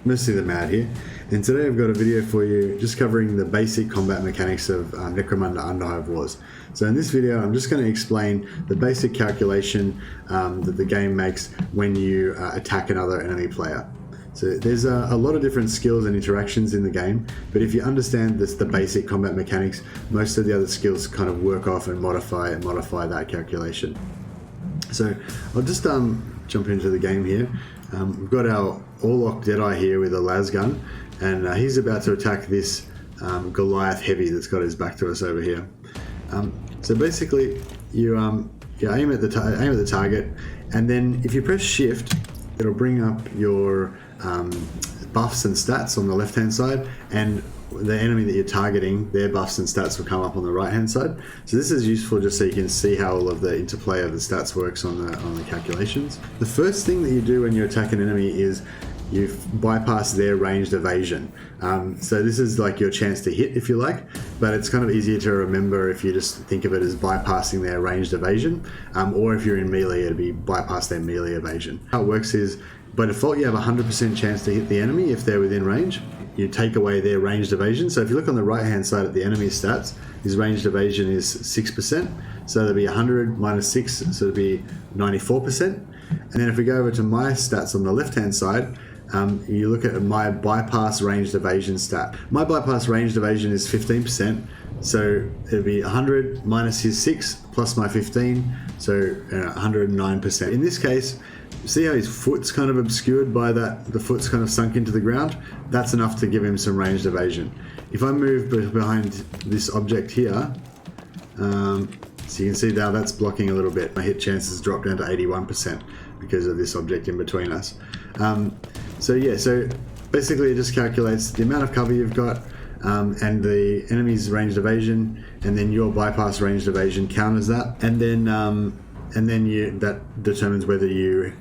Mostly the Mad here, and today I've got a video for you just covering the basic combat mechanics of Necromunda Underhive Wars. So in this video I'm just going to explain the basic calculation that the game makes when you attack another enemy player. So there's a lot of different skills and interactions in the game, but if you understand the basic combat mechanics, most of the other skills kind of work off and modify that calculation. So I'll just jump into the game here. We've got our Orlok Deadeye here with a las gun, and he's about to attack this Goliath heavy that's got his back to us over here. So basically, you aim at the target, and then if you press Shift, it'll bring up your buffs and stats on the left-hand side, and the enemy that you're targeting, their buffs and stats will come up on the right-hand side. So this is useful just so you can see how all of the interplay of the stats works on the calculations. The first thing that you do when you attack an enemy is you bypass their ranged evasion. So this is like your chance to hit, if you like, but it's kind of easier to remember if you just think of it as bypassing their ranged evasion, or if you're in melee, it'll be bypass their melee evasion. How it works is, by default, you have a 100% chance to hit the enemy if they're within range. You take away their ranged evasion. So if you look on the right hand side at the enemy's stats, his ranged evasion is 6%. So that'll be 100 minus 6, so it'll be 94%. And then if we go over to my stats on the left hand side, you look at my bypass ranged evasion stat. My bypass ranged evasion is 15%. So it'll be 100 minus his 6 plus my 15, so 109%. In this case, see how his foot's kind of obscured by that, the foot's kind of sunk into the ground? That's enough to give him some ranged evasion. If I move behind this object here, so you can see now that's blocking a little bit. My hit chances drop down to 81% because of this object in between us. So basically it just calculates the amount of cover you've got, and the enemy's ranged evasion, and then your bypass ranged evasion counters that, and then that determines whether you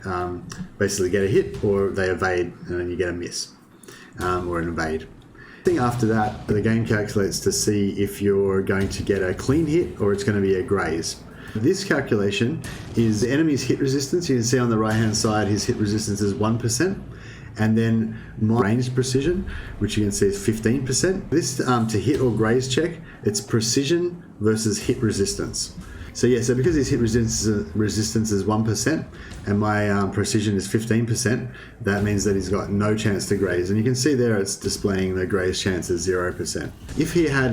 basically get a hit or they evade, and then you get a miss or an evade. I think after that, the game calculates to see if you're going to get a clean hit or it's going to be a graze. This calculation is the enemy's hit resistance. You can see on the right hand side his hit resistance is 1%. And then my ranged precision, which you can see is 15%. This to hit or graze check, it's precision versus hit resistance. So because his hit resistance is 1% and my precision is 15%, that means that he's got no chance to graze. And you can see there it's displaying the graze chance as 0%. If he had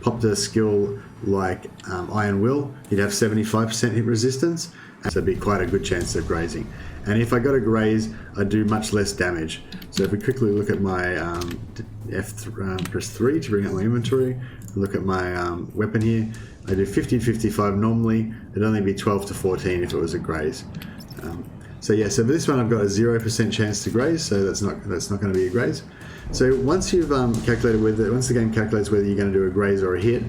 popped a skill like Iron Will, he'd have 75% hit resistance, so it'd be quite a good chance of grazing. And if I got a graze, I'd do much less damage. So if we quickly look at my press 3 to bring up my inventory, look at my weapon here, I do 50 to 55 normally. It'd only be 12 to 14 if it was a graze. So for this one I've got a 0% chance to graze, so that's not going to be a graze. So once you've calculated once the game calculates whether you're going to do a graze or a hit,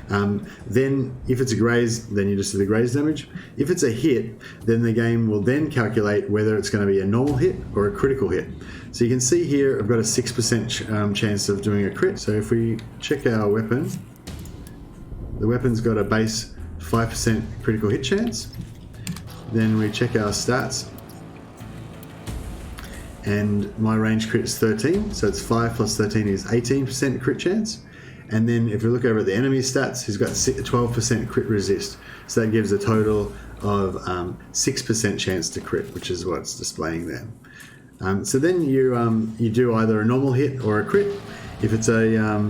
then if it's a graze, then you just do the graze damage. If it's a hit, then the game will then calculate whether it's going to be a normal hit or a critical hit. So you can see here I've got a 6% chance of doing a crit. So if we check our weapon, the weapon's got a base 5% critical hit chance. Then we check our stats, and my range crit is 13, so it's 5 plus 13 is 18% crit chance. And then if we look over at the enemy stats, he's got 12% crit resist, so that gives a total of 6% chance to crit, which is what's displaying there. So then you do either a normal hit or a crit. If it's a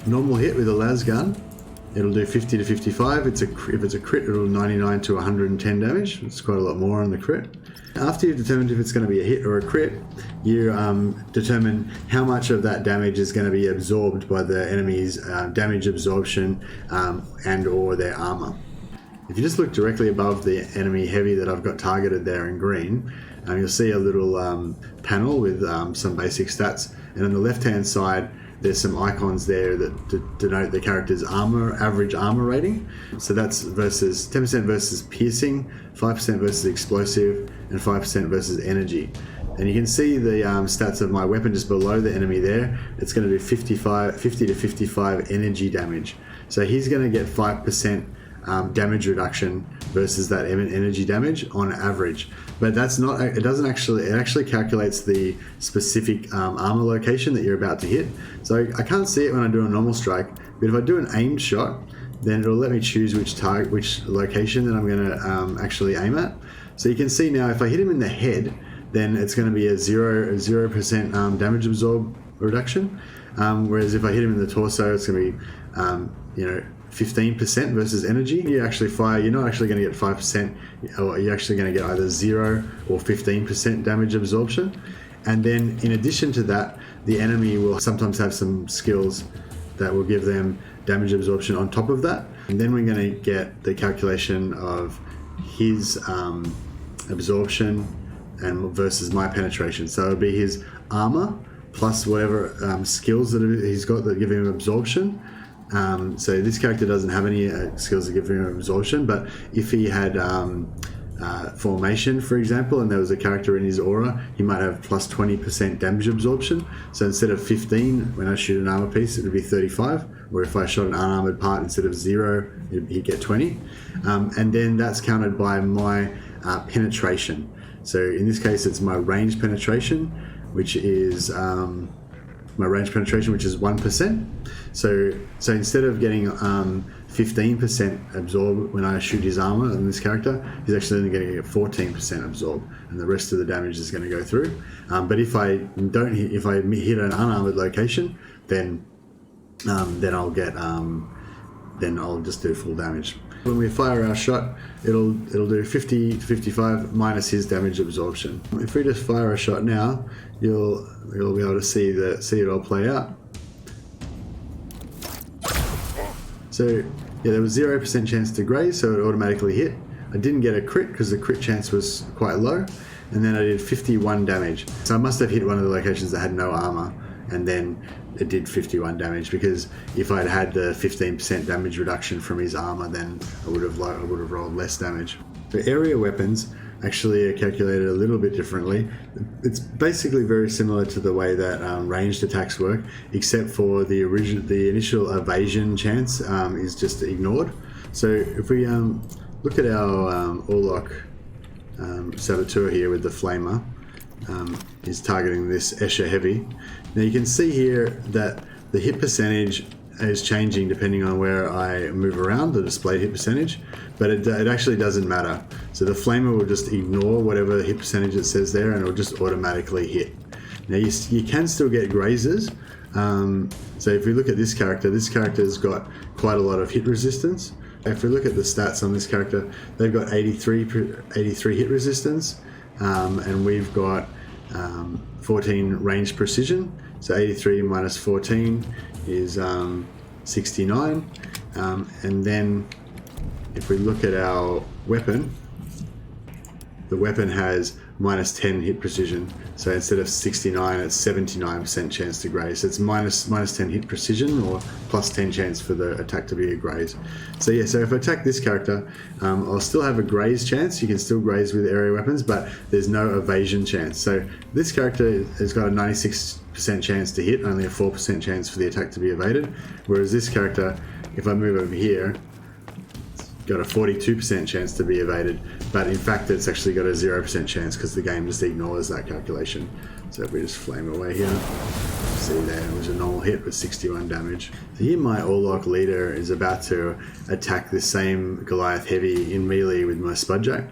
normal hit with a las gun, it'll do 50 to 55. If it's a crit, it'll do 99 to 110 damage. It's quite a lot more on the crit. After you've determined if it's going to be a hit or a crit, you determine how much of that damage is going to be absorbed by the enemy's damage absorption and or their armor. If you just look directly above the enemy heavy that I've got targeted there in green, you'll see a little panel with some basic stats, and on the left hand side there's some icons there that denote the character's average armor rating. So that's 10% versus piercing, 5% versus explosive, and 5% versus energy. And you can see the stats of my weapon just below the enemy there. It's going to do 50 to 55 energy damage. So he's going to get 5% damage reduction versus that energy damage on average. But that's not, it actually calculates the specific armor location that you're about to hit. So I can't see it when I do a normal strike, but if I do an aimed shot, then it'll let me choose which location that I'm going to actually aim at. So you can see now if I hit him in the head, then it's going to be a 0% damage absorb reduction. Whereas if I hit him in the torso, it's going to be 15% versus energy. You actually fire, you're not actually going to get 5%, or you're actually going to get either 0 or 15% damage absorption. And then in addition to that, the enemy will sometimes have some skills that will give them damage absorption on top of that. And then we're going to get the calculation of his absorption and versus my penetration. So it'll be his armor plus whatever skills that he's got that give him absorption. So this character doesn't have any skills that give him absorption, but if he had formation, for example, and there was a character in his aura, he might have plus 20% damage absorption. So instead of 15 when I shoot an armor piece, it would be 35, or if I shot an unarmored part, instead of 0, he'd get 20. And then that's counted by my penetration. So in this case, it's my range penetration, which is 1%. So instead of getting 15% absorb when I shoot his armor on this character, he's actually only going to get 14% absorb, and the rest of the damage is going to go through. But if I hit an unarmored location, then I'll just do full damage. When we fire our shot, it'll do 50 to 55 minus his damage absorption. If we just fire a shot now, you'll be able to see it all play out. So yeah, there was 0% chance to graze, so it automatically hit. I didn't get a crit because the crit chance was quite low, and then I did 51 damage. So I must have hit one of the locations that had no armor, and then it did 51 damage, because if I'd had the 15% damage reduction from his armor, then I would have rolled less damage. The area weapons actually are calculated a little bit differently. It's basically very similar to the way that ranged attacks work, except for the initial evasion chance is just ignored. So if we look at our Orlok Saboteur here with the Flamer, he's targeting this Escher Heavy. Now you can see here that the hit percentage is changing depending on where I move around, the displayed hit percentage, but it actually doesn't matter. So the Flamer will just ignore whatever hit percentage it says there, and it will just automatically hit. Now you can still get Grazes. So if we look at this character's got quite a lot of hit resistance. If we look at the stats on this character, they've got 83 hit resistance, and we've got 14 range precision. So 83 minus 14 is 69. And then if we look at our weapon, the weapon has minus 10 hit precision. So instead of 69, it's 79% chance to graze. So it's minus 10 hit precision, or plus 10 chance for the attack to be a graze. So yeah, so if I attack this character, I'll still have a graze chance. You can still graze with area weapons, but there's no evasion chance. So this character has got a 96% chance to hit, only a 4% chance for the attack to be evaded. Whereas this character, if I move over here, got a 42% chance to be evaded, but in fact it's actually got a 0% chance because the game just ignores that calculation. So if we just flame away here, see there, it was a normal hit with 61 damage. So here my Orlok leader is about to attack this same Goliath Heavy in melee with my Spudjack.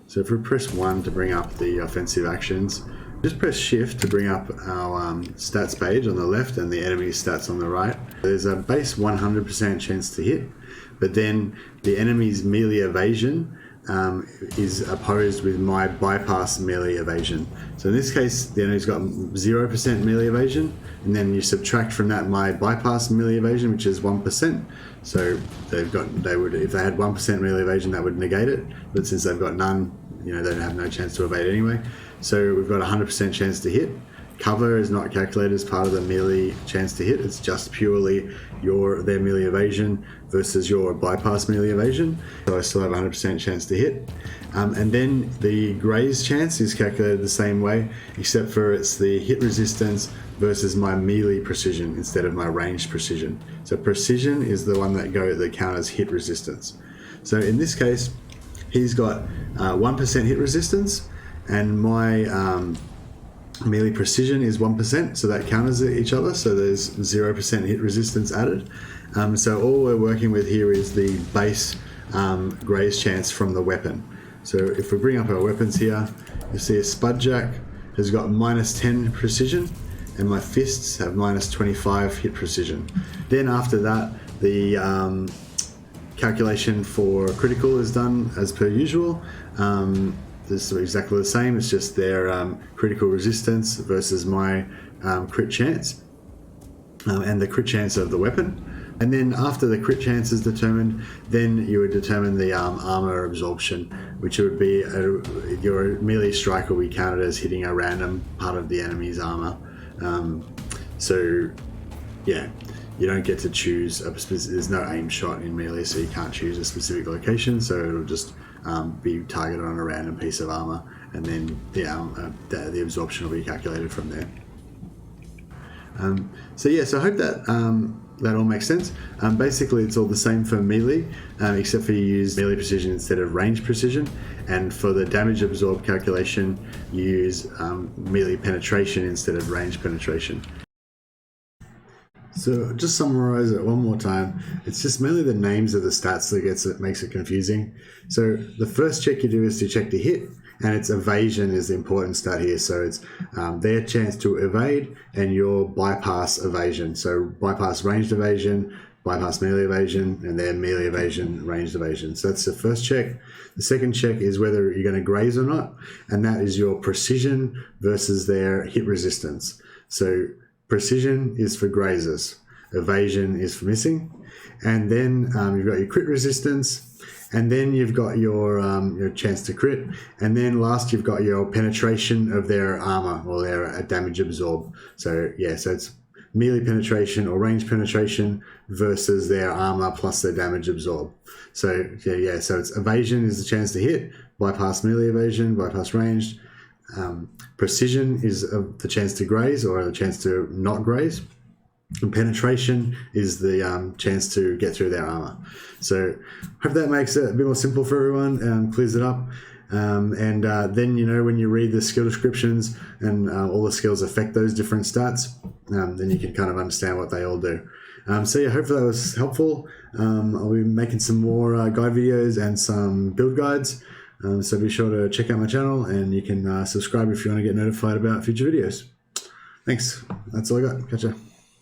So if we press 1 to bring up the offensive actions, just press shift to bring up our stats page on the left and the enemy stats on the right. There's a base 100% chance to hit, but then the enemy's melee evasion is opposed with my bypass melee evasion. So in this case, the enemy's got 0% melee evasion, and then you subtract from that my bypass melee evasion, which is 1%. So if they had 1% melee evasion, that would negate it. But since they've got none, they'd have no chance to evade anyway. So we've got a 100% chance to hit. Cover is not calculated as part of the melee chance to hit. It's just purely their melee evasion versus your bypass melee evasion. So I still have a 100% chance to hit. And then the graze chance is calculated the same way, except for it's the hit resistance versus my melee precision instead of my ranged precision. So precision is the one that counters hit resistance. So in this case, he's got 1% hit resistance, and my melee precision is 1%, so that counters each other, so there's 0% hit resistance added. So all we're working with here is the base graze chance from the weapon. So if we bring up our weapons here, you see a Spudjack has got -10 precision, and my fists have -25 hit precision. Then after that, the calculation for critical is done as per usual. This is exactly the same, it's just their critical resistance versus my crit chance, and the crit chance of the weapon. And then after the crit chance is determined, then you would determine the armor absorption, which would be your melee strike will be counted as hitting a random part of the enemy's armor. So yeah, you don't get to choose there's no aim shot in melee, so you can't choose a specific location, so it'll just be targeted on a random piece of armor, and then the absorption will be calculated from there. So yeah, so I hope that that all makes sense. Basically, it's all the same for melee, except for you use melee precision instead of range precision, and for the damage absorbed calculation, you use melee penetration instead of range penetration. So just summarize it one more time. It's just mainly the names of the stats that makes it confusing. So the first check you do is to check to hit, and its evasion is the important stat here. So it's their chance to evade and your bypass evasion. So bypass ranged evasion, bypass melee evasion, and their melee evasion, ranged evasion. So that's the first check. The second check is whether you're going to graze or not, and that is your precision versus their hit resistance. So precision is for grazes, evasion is for missing, and then you've got your crit resistance, and then you've got your chance to crit, and then last you've got your penetration of their armor or their damage absorb. So yeah, so it's melee penetration or range penetration versus their armor plus their damage absorb. So yeah, so it's evasion is the chance to hit, bypass melee evasion, bypass ranged. Precision is the chance to graze or the chance to not graze, and penetration is the chance to get through their armor. So hope that makes it a bit more simple for everyone and clears it up. And then, you know, when you read the skill descriptions and all the skills affect those different stats, then you can kind of understand what they all do. So yeah, hopefully that was helpful. I'll be making some more guide videos and some build guides. So be sure to check out my channel, and you can subscribe if you want to get notified about future videos. Thanks. That's all I got. Catch ya.